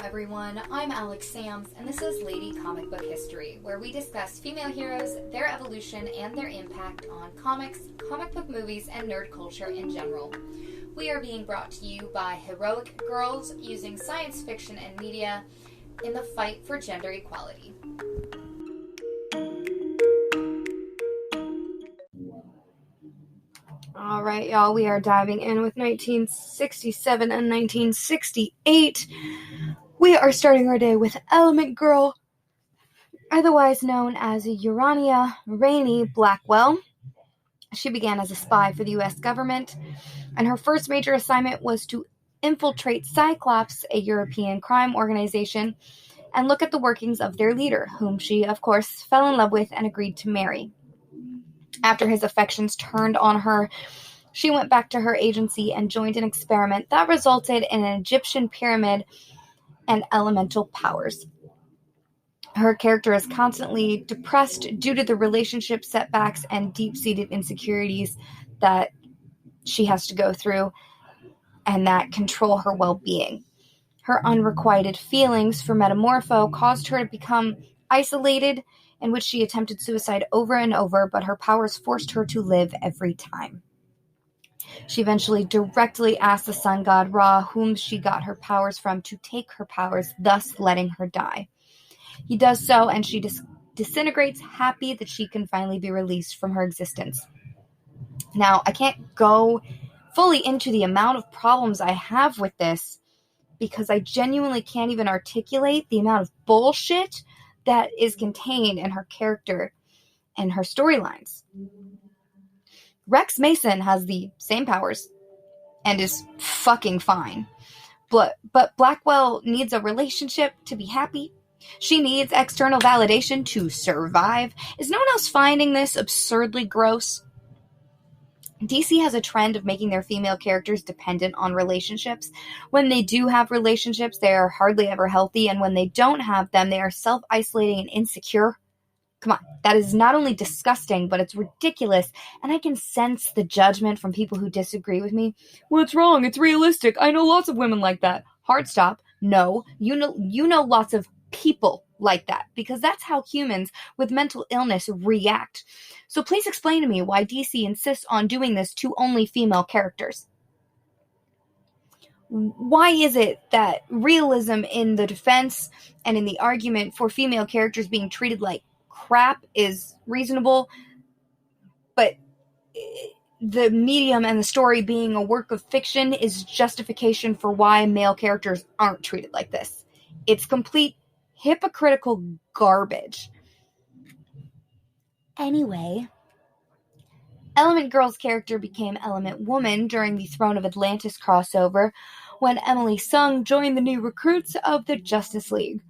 everyone, I'm Alex Sams, and this is Lady Comic Book History, where we discuss female heroes, their evolution, and their impact on comics, comic book movies, and nerd culture in general. We are being brought to you by heroic girls using science fiction and media in the fight for gender equality. All right, y'all, we are diving in with 1967 and 1968. We are starting our day with Element Girl, otherwise known as Urania Rainey Blackwell. She began as a spy for the U.S. government, and her first major assignment was to infiltrate Cyclops, a European crime organization, and look at the workings of their leader, whom she, of course, fell in love with and agreed to marry. After his affections turned on her, she went back to her agency and joined an experiment that resulted in an Egyptian pyramid and elemental powers. Her character is constantly depressed due to the relationship setbacks and deep-seated insecurities that she has to go through and that control her well-being. Her unrequited feelings for Metamorpho caused her to become isolated, in which she attempted suicide over and over, but her powers forced her to live every time. She eventually directly asked the sun god Ra, whom she got her powers from, to take her powers, thus letting her die. He does so, and she disintegrates, happy that she can finally be released from her existence. Now, I can't go fully into the amount of problems I have with this, because I genuinely can't even articulate the amount of bullshit that is contained in her character and her storylines. Rex Mason has the same powers and is fucking fine. But Blackwell needs a relationship to be happy. She needs external validation to survive. Is no one else finding this absurdly gross? DC has a trend of making their female characters dependent on relationships. When they do have relationships, they are hardly ever healthy, and when they don't have them, they are self-isolating and insecure. Come on, that is not only disgusting, but it's ridiculous, and I can sense the judgment from people who disagree with me. Well, it's wrong, it's realistic, I know lots of women like that. Hard stop. No, you know lots of people like that, because that's how humans with mental illness react. So please explain to me why DC insists on doing this to only female characters. Why is it that realism in the defense and in the argument for female characters being treated like crap is reasonable, but the medium and the story being a work of fiction is justification for why male characters aren't treated like this? It's complete hypocritical garbage. Anyway, Element Girl's character became Element Woman during the Throne of Atlantis crossover when Emily Sung joined the new recruits of the Justice League.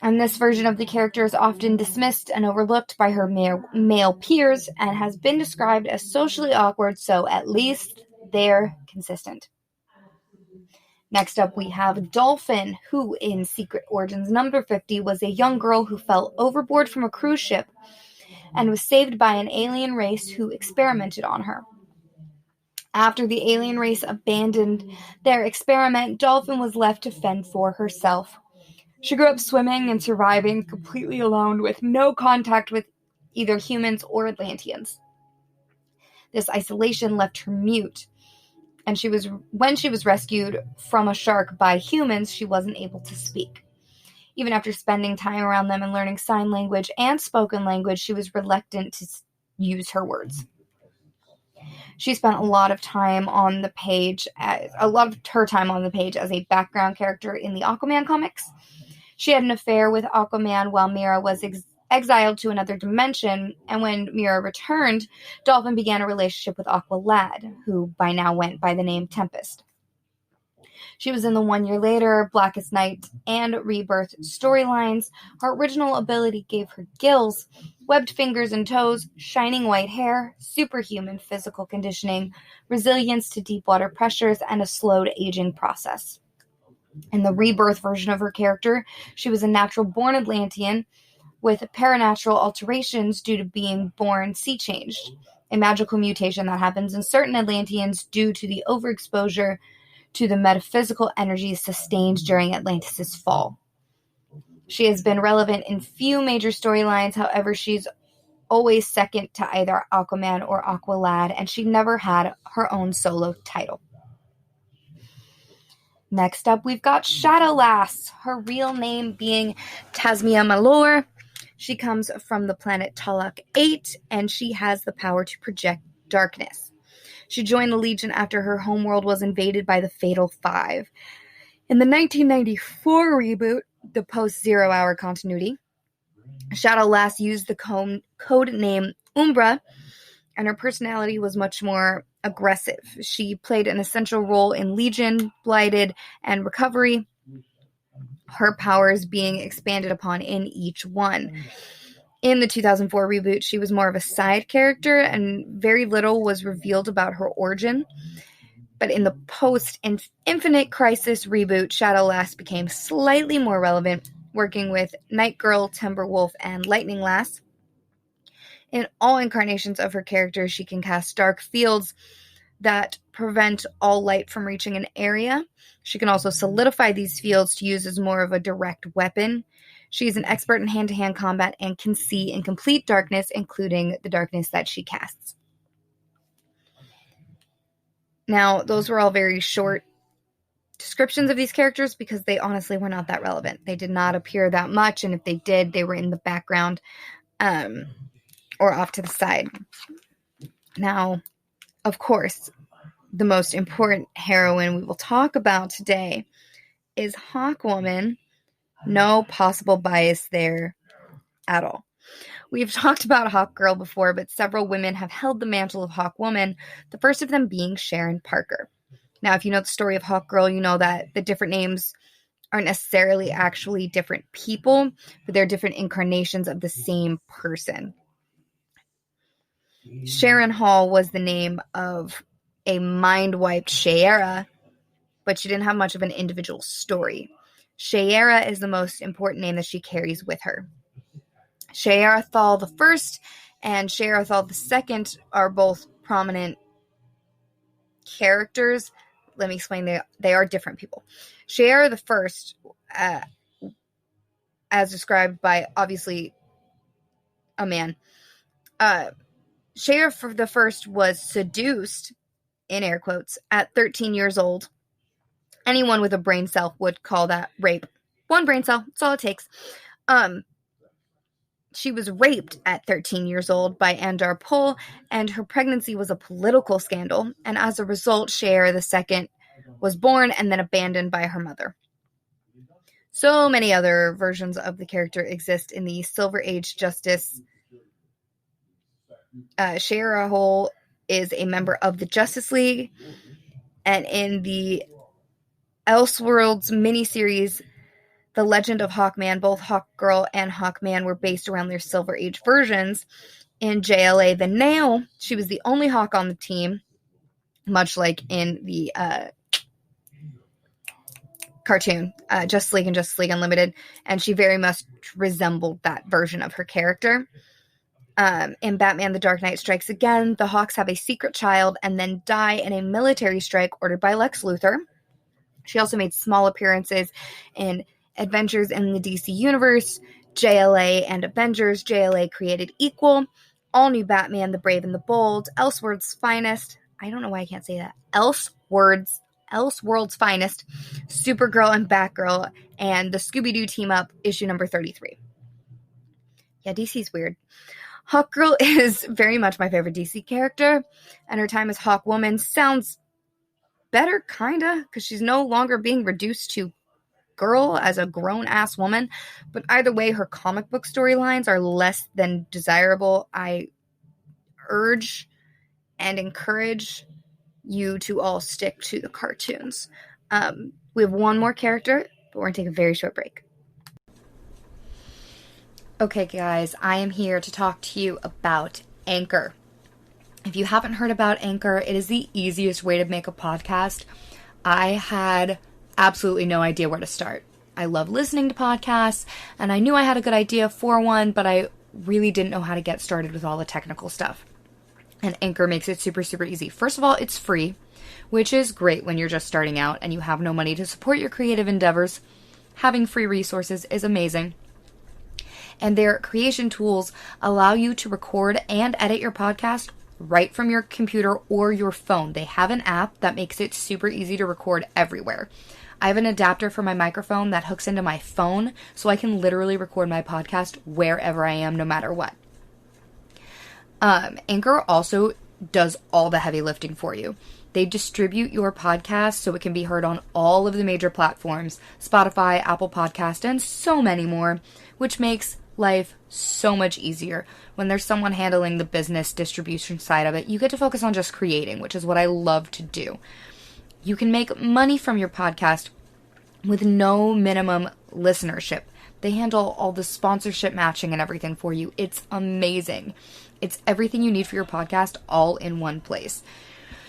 And this version of the character is often dismissed and overlooked by her male peers and has been described as socially awkward, so at least they're consistent. Next up, we have Dolphin, who in Secret Origins number 50 was a young girl who fell overboard from a cruise ship and was saved by an alien race who experimented on her. After the alien race abandoned their experiment, Dolphin was left to fend for herself. She grew up swimming and surviving completely alone with no contact with either humans or Atlanteans. This isolation left her mute, and when she was rescued from a shark by humans, she wasn't able to speak. Even after spending time around them and learning sign language and spoken language, she was reluctant to use her words. She spent a lot of her time on the page as a background character in the Aquaman comics. She had an affair with Aquaman while Mera was exiled to another dimension, and when Mera returned, Dolphin began a relationship with Aqualad, who by now went by the name Tempest. She was in the 1 year later Blackest Night and Rebirth storylines. Her original ability gave her gills, webbed fingers and toes, shining white hair, superhuman physical conditioning, resilience to deep water pressures, and a slowed aging process. In the Rebirth version of her character, she was a natural-born Atlantean with paranatural alterations due to being born sea-changed, a magical mutation that happens in certain Atlanteans due to the overexposure to the metaphysical energies sustained during Atlantis' fall. She has been relevant in few major storylines, however, she's always second to either Aquaman or Aqualad, and she never had her own solo title. Next up, we've got Shadowlass, her real name being Tasmia Malor. She comes from the planet Talak 8, and she has the power to project darkness. She joined the Legion after her homeworld was invaded by the Fatal Five. In the 1994 reboot, the post-Zero Hour continuity, Shadowlass used the code name Umbra, and her personality was much more aggressive. She played an essential role in Legion, Blighted, and Recovery, her powers being expanded upon in each one. In the 2004 reboot, she was more of a side character, and very little was revealed about her origin. But in the post-Infinite Crisis reboot, Shadowlass became slightly more relevant, working with Night Girl, Timberwolf, and Lightning Lass. In all incarnations of her character, she can cast dark fields that prevent all light from reaching an area. She can also solidify these fields to use as more of a direct weapon. She is an expert in hand-to-hand combat and can see in complete darkness, including the darkness that she casts. Now, those were all very short descriptions of these characters because they honestly were not that relevant. They did not appear that much, and if they did, they were in the background or off to the side. Now, of course, the most important heroine we will talk about today is Hawkwoman. No possible bias there at all. We've talked about Hawkgirl before, but several women have held the mantle of Hawkwoman, the first of them being Sharon Parker. Now, if you know the story of Hawkgirl, you know that the different names aren't necessarily actually different people, but they're different incarnations of the same person. Sharon Hall was the name of a mind-wiped Shayera, but she didn't have much of an individual story. Shayera is the most important name that she carries with her. Shayerathal the First and Shayerathal the Second are both prominent characters. Let me explain. They are different people. Shayera the First, as described by obviously a man, Shayera the First was seduced, in air quotes, at 13 years old. Anyone with a brain cell would call that rape. One brain cell, that's all it takes. She was raped at 13 years old by Andar Pol, and her pregnancy was a political scandal, and as a result, Shayera II was born and then abandoned by her mother. So many other versions of the character exist in the Silver Age Justice. Shayera Hole is a member of the Justice League, and in the Elseworlds miniseries, The Legend of Hawkman, both Hawkgirl and Hawkman were based around their Silver Age versions. In JLA The Nail, she was the only Hawk on the team, much like in the cartoon, Justice League and Justice League Unlimited, and she very much resembled that version of her character. In Batman The Dark Knight Strikes Again, the Hawks have a secret child and then die in a military strike ordered by Lex Luthor. She also made small appearances in Adventures in the DC Universe, JLA and Avengers, JLA Created Equal, All New Batman, The Brave and the Bold, Elseworlds Finest, I don't know why I can't say that, Elseworlds Finest, Supergirl and Batgirl, and the Scooby-Doo Team Up, issue number 33. Yeah, DC's weird. Hawkgirl is very much my favorite DC character, and her time as Hawkwoman sounds better, kinda, because she's no longer being reduced to girl as a grown-ass woman, but either way, her comic book storylines are less than desirable. I urge and encourage you to all stick to the cartoons. We have one more character, but we're going to take a very short break. Okay, guys, I am here to talk to you about Anchor. If you haven't heard about Anchor, it is the easiest way to make a podcast. I had absolutely no idea where to start. I love listening to podcasts, and I knew I had a good idea for one, but I really didn't know how to get started with all the technical stuff. And Anchor makes it super, super easy. First of all, it's free. which is great when you're just starting out and you have no money to support your creative endeavors. Having free resources is amazing. And their creation tools allow you to record and edit your podcast right from your computer or your phone. They have an app that makes it super easy to record everywhere. I have an adapter for my microphone that hooks into my phone, so I can literally record my podcast wherever I am, no matter what. Anchor also does all the heavy lifting for you. They distribute your podcast so it can be heard on all of the major platforms, Spotify, Apple Podcast, and so many more, which makes life so much easier. When there's someone handling the business distribution side of it, you get to focus on just creating, which is what I love to do. You can make money from your podcast with no minimum listenership. They handle all the sponsorship matching and everything for you. It's amazing. It's everything you need for your podcast all in one place.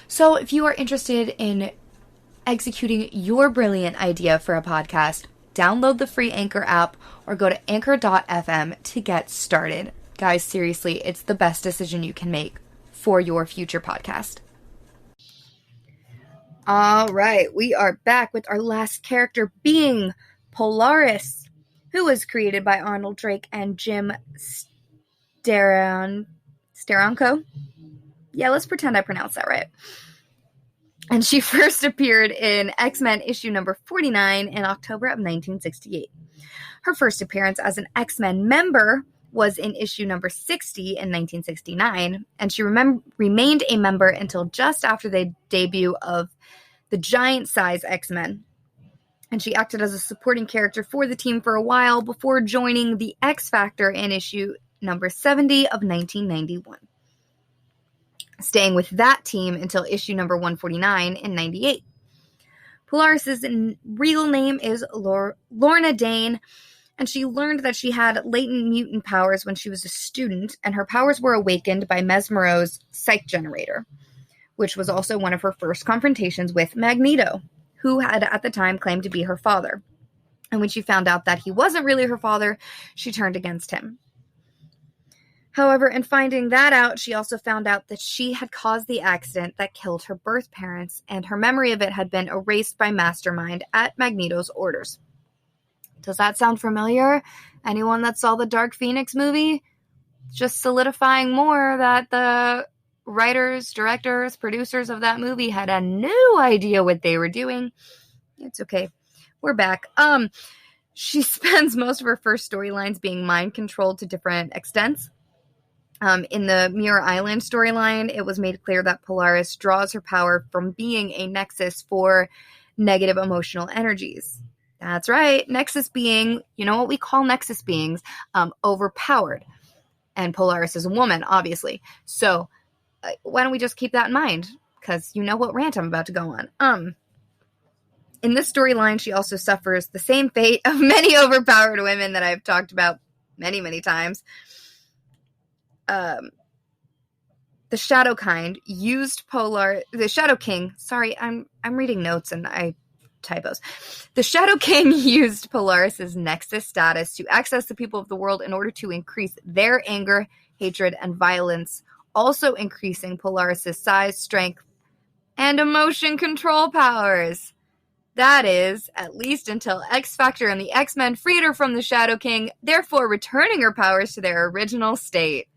So if you are interested in executing your brilliant idea for a podcast, download the free Anchor app or go to anchor.fm to get started. Guys, seriously, it's the best decision you can make for your future podcast. All right, we are back with our last character being Polaris, who was created by Arnold Drake and Jim Steranko. Yeah, let's pretend I pronounced that right. And she first appeared in X-Men issue number 49 in October of 1968. Her first appearance as an X-Men member was in issue number 60 in 1969, and she remained a member until just after the debut of the giant-size X-Men. And she acted as a supporting character for the team for a while before joining the X Factor in issue number 70 of 1991. Staying with that team until issue number 149 in 98. Polaris's real name is Lorna Dane, and she learned that she had latent mutant powers when she was a student, and her powers were awakened by Mesmero's psych generator, which was also one of her first confrontations with Magneto, who had at the time claimed to be her father. And when she found out that he wasn't really her father, she turned against him. However, in finding that out, she also found out that she had caused the accident that killed her birth parents, and her memory of it had been erased by Mastermind at Magneto's orders. Does that sound familiar? Anyone that saw the Dark Phoenix movie? Just solidifying more that the writers, directors, producers of that movie had no idea what they were doing. It's okay. We're back. She spends most of her first storylines being mind-controlled to different extents. In the Muir Island storyline, it was made clear that Polaris draws her power from being a nexus for negative emotional energies. That's right, nexus being, you know what we call nexus beings, overpowered. And Polaris is a woman, obviously. So why don't we just keep that in mind? Because you know what rant I'm about to go on. In this storyline, she also suffers the same fate of many overpowered women that I've talked about many, many times. The Shadow Kind used the Shadow King. Sorry, I'm reading notes and I typos. The Shadow King used Polaris's nexus status to access the people of the world in order to increase their anger, hatred, and violence, also increasing Polaris's size, strength, and emotion control powers. That is, at least until X Factor and the X-Men freed her from the Shadow King, therefore returning her powers to their original state.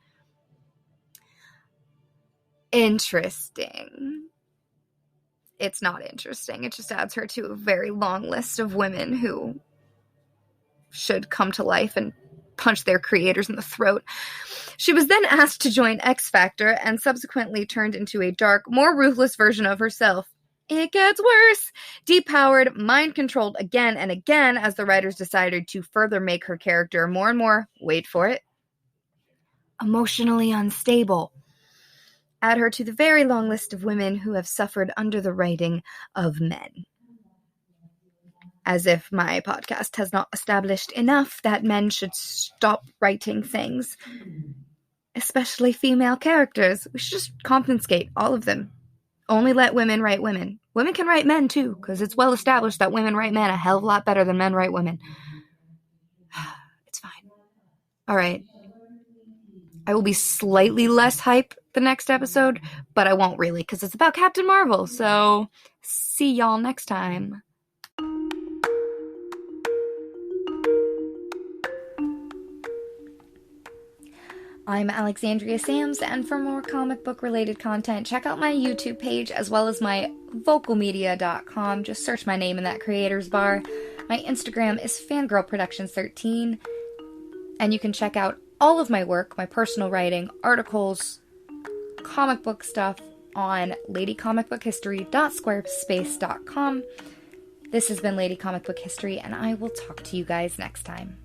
Interesting. It's not interesting. It just adds her to a very long list of women who should come to life and punch their creators in the throat. She was then asked to join X Factor and subsequently turned into a dark, more ruthless version of herself. It gets worse. Depowered, mind-controlled again and again as the writers decided to further make her character more and more, wait for it, emotionally unstable. Add her to the very long list of women who have suffered under the writing of men. As if my podcast has not established enough that men should stop writing things. Especially female characters. We should just confiscate all of them. Only let women write women. Women can write men too, because it's well established that women write men a hell of a lot better than men write women. It's fine. Alright. I will be slightly less hype the next episode, but I won't really because it's about Captain Marvel. So see y'all next time. I'm Alexandria Sams, and for more comic book related content, check out my YouTube page as well as my vocalmedia.com. Just search my name in that creators bar. My Instagram is fangirlproductions13, and you can check out all of my work, my personal writing, articles, comic book stuff on ladycomicbookhistory.squarespace.com. This has been Lady Comic Book History, and I will talk to you guys next time.